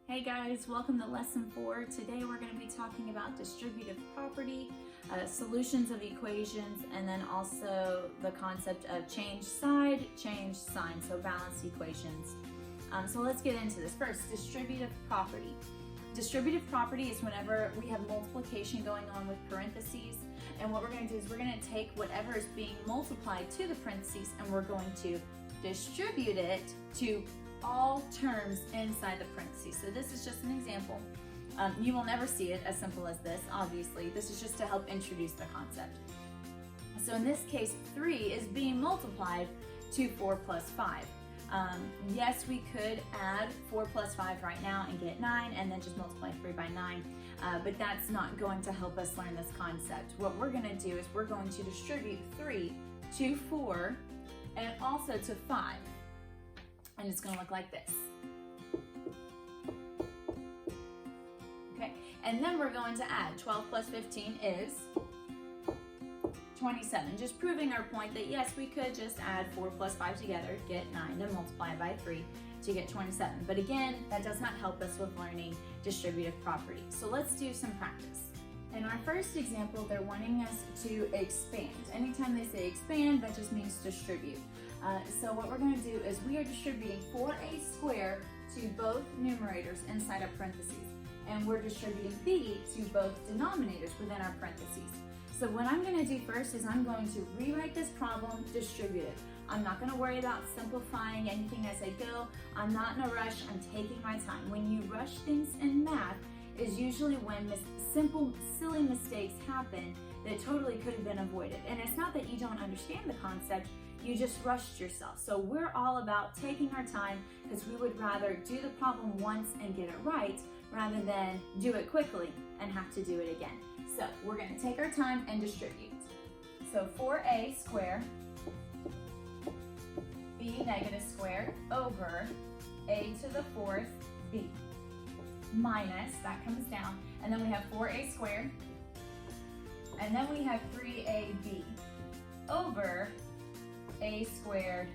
Hey guys, welcome to lesson 4. Today we're going to be talking about distributive property, solutions of equations, and then also the concept of change side, change sign, so balanced equations. So let's get into this. First, distributive property. Distributive property is whenever we have multiplication going on with parentheses, and what we're going to do is we're going to take whatever is being multiplied to the parentheses and we're going to distribute it to all terms inside the parentheses. So this is just an example. You will never see it as simple as this, obviously. This is just to help introduce the concept. So in this case, 3 is being multiplied to 4 plus 5. Yes, we could add 4 plus 5 right now and get 9 and then just multiply 3 by 9, but that's not going to help us learn this concept. What we're going to do is we're going to distribute 3 to 4 and also to 5. And it's going to look like this. Okay, and then we're going to add 12 plus 15 is 27. Just proving our point that yes, we could just add 4 plus 5 together, get 9, then multiply by 3 to get 27. But again, that does not help us with learning distributive property. So let's do some practice. In our first example, they're wanting us to expand. Anytime they say expand, that just means distribute. So what we're going to do is we are distributing 4a squared to both numerators inside our parentheses, and we're distributing b to both denominators within our parentheses. So what I'm going to do first is I'm going to rewrite this problem distributed. I'm not going to worry about simplifying anything as I go. I'm not in a rush. I'm taking my time. When you rush things in math is usually when simple, silly mistakes happen that totally could have been avoided. And it's not that you don't understand the concept, you just rushed yourself. So we're all about taking our time because we would rather do the problem once and get it right rather than do it quickly and have to do it again. So we're going to take our time and distribute. So 4a squared b negative squared over a to the 4th b minus, that comes down, and then we have 4a squared, and then we have 3ab over a squared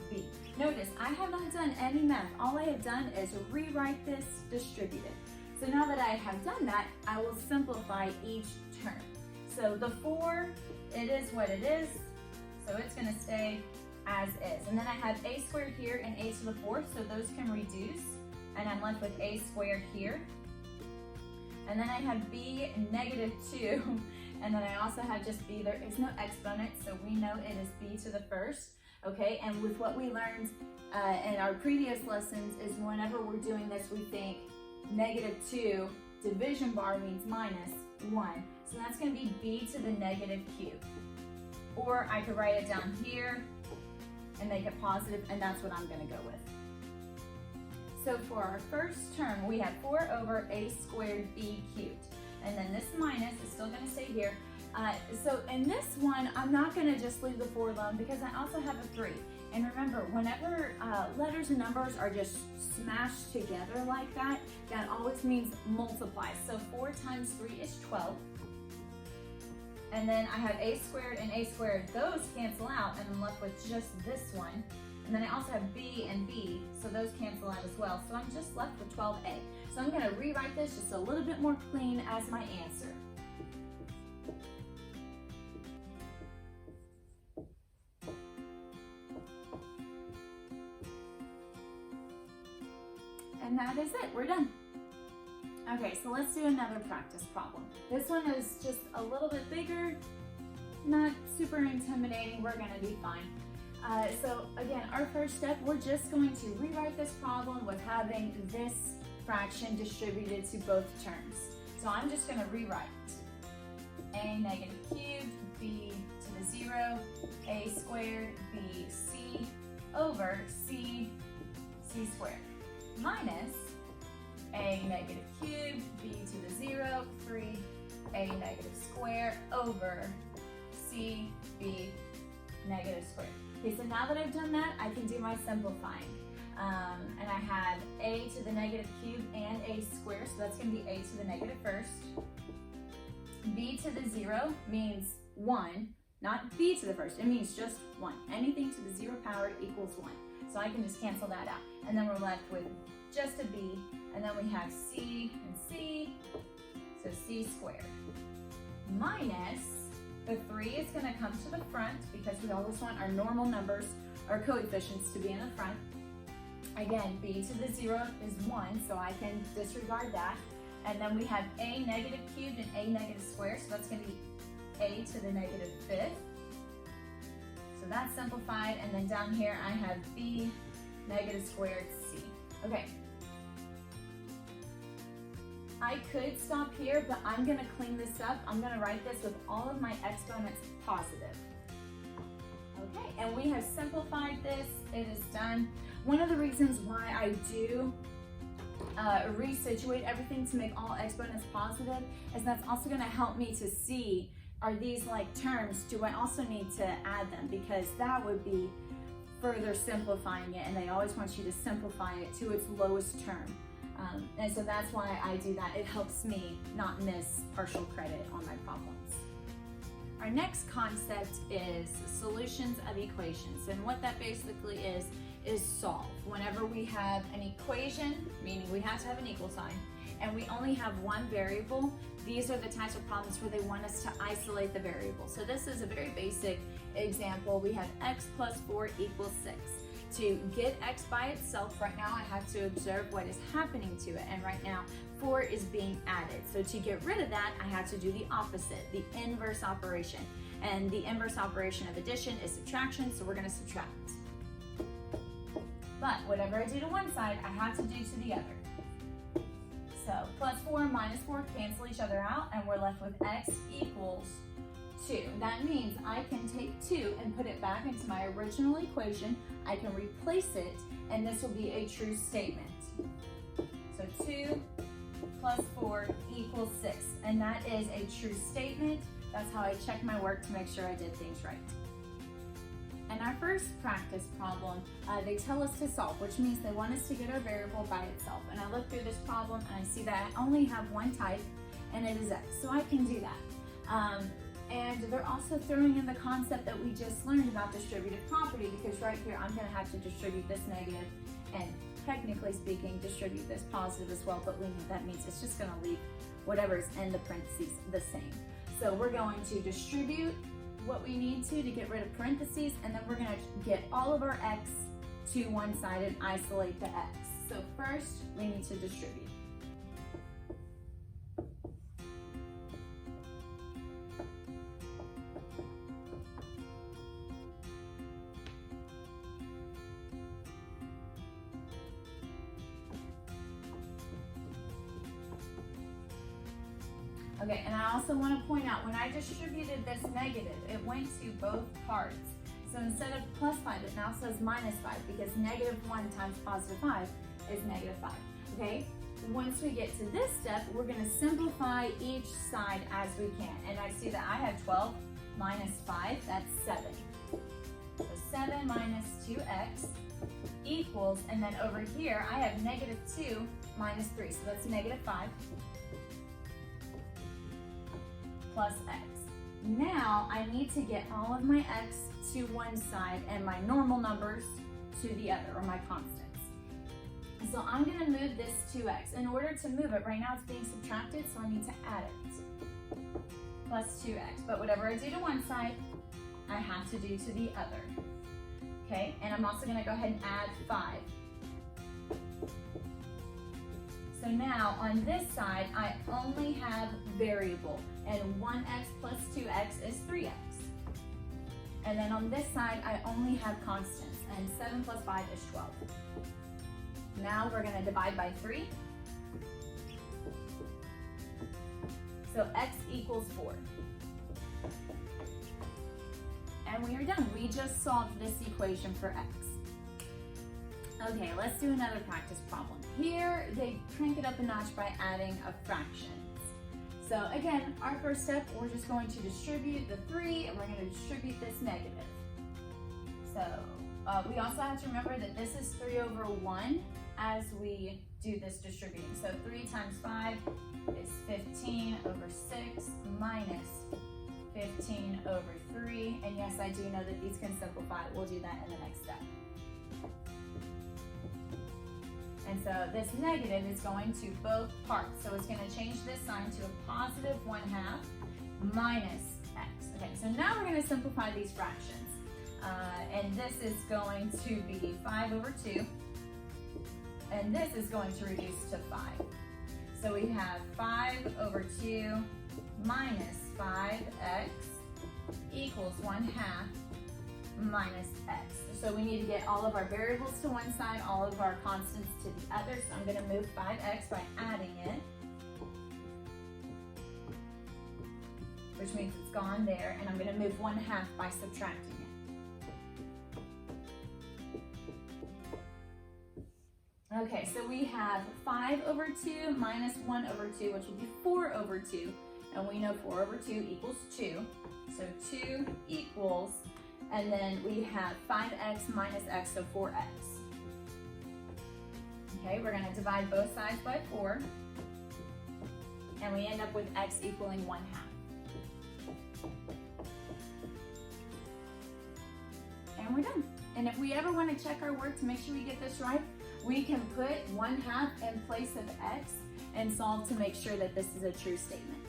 b. Notice I have not done any math. All I have done is rewrite this distributed. So now that I have done that, I will simplify each term. So the 4, it is what it is, so it's going to stay as is. And then I have a squared here and a to the 4th, so those can reduce, and I'm left with a squared here. And then I have b negative 2, and then I also have just b. There is no exponent, so we know it is b to the 1st, okay? And with what we learned in our previous lessons is whenever we're doing this, we think negative 2, division bar means minus 1. So that's going to be b to the negative cube. Or I could write it down here and make it positive, and that's what I'm going to go with. So for our first term, we have 4 over a squared b cubed. And then this minus is still going to stay here. So in this one, I'm not going to just leave the 4 alone because I also have a 3. And remember, whenever letters and numbers are just smashed together like that, that always means multiply. So 4 times 3 is 12. And then I have a squared and a squared. Those cancel out, and I'm left with just this one. And then I also have b and b, so those cancel out as well. So I'm just left with 12a. So I'm going to rewrite this just a little bit more clean as my answer. And that is it. We're done. Okay, so let's do another practice problem. This one is just a little bit bigger, not super intimidating. We're going to be fine. So again, our first step, we're just going to rewrite this problem with having this fraction distributed to both terms. So I'm just going to rewrite a negative cubed b to the 0, a squared b c over c squared minus a negative cubed b to the 0, 3 a negative squared over c b negative squared. Okay, so now that I've done that, I can do my simplifying. And I have a to the negative cube and a squared, so that's going to be a to the negative 1st. B to the 0 means 1, not b to the 1st, it means just 1. Anything to the 0 power equals 1. So I can just cancel that out. And then we're left with just a b, and then we have C and C, so C squared. Minus, the 3 is going to come to the front because we always want our normal numbers, our coefficients, to be in the front. Again, b to the 0 is 1, so I can disregard that. And then we have a negative cubed and a negative squared, so that's going to be a to the negative 5th. So that's simplified, and then down here I have b negative squared c. Okay. I could stop here, but I'm going to clean this up. I'm going to write this with all of my exponents positive. Okay, and we have simplified this. It is done. One of the reasons why I do resituate everything to make all exponents positive is that's also going to help me to see, are these like terms, do I also need to add them? Because that would be further simplifying it, and they always want you to simplify it to its lowest term. And so that's why I do that. It helps me not miss partial credit on my problems. Our next concept is solutions of equations, and what that basically is solve. Whenever we have an equation, meaning we have to have an equal sign, and we only have one variable, these are the types of problems where they want us to isolate the variable. So this is a very basic example. We have x plus 4 equals 6. To get x by itself, right now I have to observe what is happening to it, and right now 4 is being added. So to get rid of that, I have to do the opposite, the inverse operation. And the inverse operation of addition is subtraction, so we're going to subtract. But whatever I do to one side, I have to do to the other. So plus 4 minus 4 cancel each other out, and we're left with x equals 2. That means I can take 2 and put it back into my original equation. I can replace it, and this will be a true statement. So 2 plus 4 equals 6, and that is a true statement. That's how I check my work to make sure I did things right. And our first practice problem, they tell us to solve, which means they want us to get our variable by itself. And I look through this problem and I see that I only have one type, and it is x, so I can do that. And they're also throwing in the concept that we just learned about distributive property, because right here I'm going to have to distribute this negative and, technically speaking, distribute this positive as well, but we know that means it's just going to leave whatever's in the parentheses the same. So we're going to distribute what we need to get rid of parentheses, and then we're going to get all of our x to one side and isolate the x. So first we need to distribute. Okay, and I also want to point out, when I distributed this negative, it went to both parts. So instead of plus 5, it now says minus 5, because negative 1 times positive 5 is negative 5, okay? Once we get to this step, we're going to simplify each side as we can. And I see that I have 12 minus 5, that's 7. So 7 minus 2x equals, and then over here, I have negative 2 minus 3, so that's negative 5. Plus x. Now I need to get all of my x to one side and my normal numbers to the other, or my constants. So I'm going to move this 2x. In order to move it, right now it's being subtracted, so I need to add it. Plus 2x. But whatever I do to one side, I have to do to the other. Okay, and I'm also going to go ahead and add 5. So now on this side, I only have variable, and 1x plus 2x is 3x. And then on this side, I only have constants, and 7 plus 5 is 12. Now we're going to divide by 3. So x equals 4. And we are done. We just solved this equation for x. Okay, let's do another practice problem. Here, they crank it up a notch by adding a fraction. So again, our first step, we're just going to distribute the 3, and we're going to distribute this negative. So we also have to remember that this is 3 over 1 as we do this distributing. So 3 times 5 is 15 over 6 minus 15 over 3. And yes, I do know that these can simplify. We'll do that in the next step. And so this negative is going to both parts. So it's going to change this sign to a positive 1/2 minus x. Okay, so now we're going to simplify these fractions. And this is going to be 5/2. And this is going to reduce to 5. So we have 5/2 minus 5x equals 1/2 minus x. So we need to get all of our variables to one side, all of our constants to the other. So I'm going to move 5x by adding it, which means it's gone there. And I'm going to move 1/2 by subtracting it. Okay, so we have 5/2 minus 1/2, which will be 4/2. And we know 4/2 equals 2. So 2 equals, and then we have 5x minus x, so 4x. Okay, we're going to divide both sides by 4. And we end up with x equaling 1/2. And we're done. And if we ever want to check our work to make sure we get this right, we can put 1/2 in place of x and solve to make sure that this is a true statement.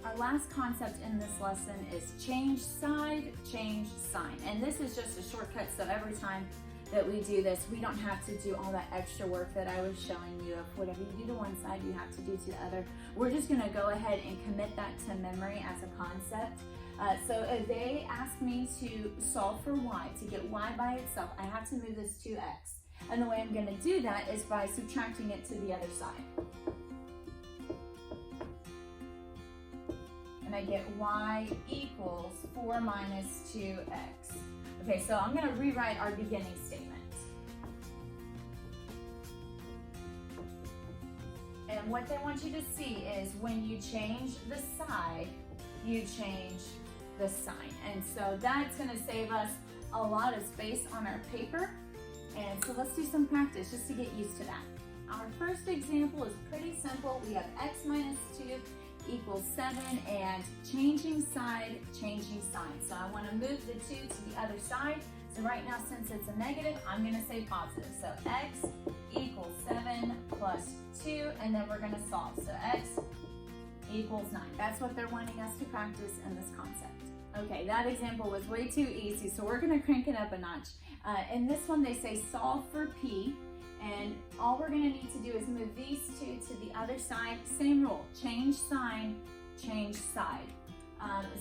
Our last concept in this lesson is change side, change sign. And this is just a shortcut, so every time that we do this, we don't have to do all that extra work that I was showing you of whatever you do to one side, you have to do to the other. We're just gonna go ahead and commit that to memory as a concept. So if they ask me to solve for y, to get y by itself, I have to move this to x. And the way I'm gonna do that is by subtracting it to the other side. And I get y equals 4 minus 2x. Okay, so I'm gonna rewrite our beginning statement. And what they want you to see is when you change the side, you change the sign. And so that's gonna save us a lot of space on our paper. And so let's do some practice just to get used to that. Our first example is pretty simple. We have x minus 2 equals 7 and changing side, changing sign. So I want to move the 2 to the other side. So right now, since it's a negative, I'm going to say positive. So x equals 7 plus 2, and then we're going to solve. So x equals 9. That's what they're wanting us to practice in this concept. Okay, that example was way too easy, so we're going to crank it up a notch. In this one, they say solve for p. And all we're going to need to do is move these 2 to the other side. Same rule, change sign, change side.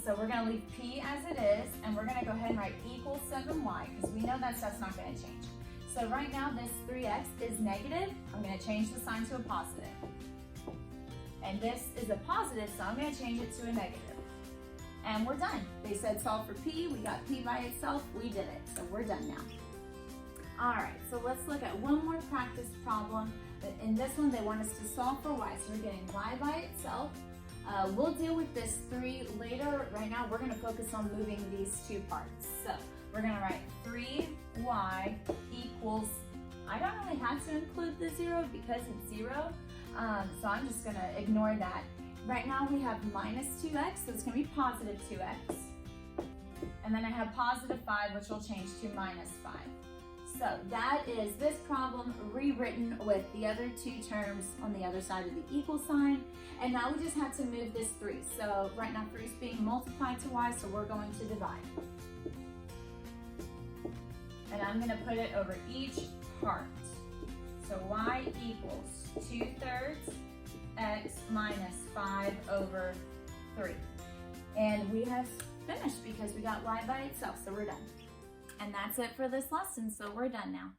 So we're going to leave p as it is, and we're going to go ahead and write equals 7y, because we know that stuff's not going to change. So right now this 3x is negative. I'm going to change the sign to a positive. And this is a positive, so I'm going to change it to a negative. And we're done. They said solve for p. We got p by itself. We did it. So we're done now. All right, so let's look at one more practice problem. In this one, they want us to solve for y. So we're getting y by itself. We'll deal with this 3 later. Right now, we're going to focus on moving these 2 parts. So we're going to write 3y equals, I don't really have to include the 0 because it's 0. So I'm just going to ignore that. Right now, we have minus 2x, so it's going to be positive 2x. And then I have positive 5, which will change to minus 5. So that is this problem rewritten with the other 2 terms on the other side of the equal sign. And now we just have to move this 3. So right now 3 is being multiplied to y, so we're going to divide. And I'm going to put it over each part. So y equals 2/3 x minus 5/3. And we have finished because we got y by itself, so we're done. And that's it for this lesson, so we're done now.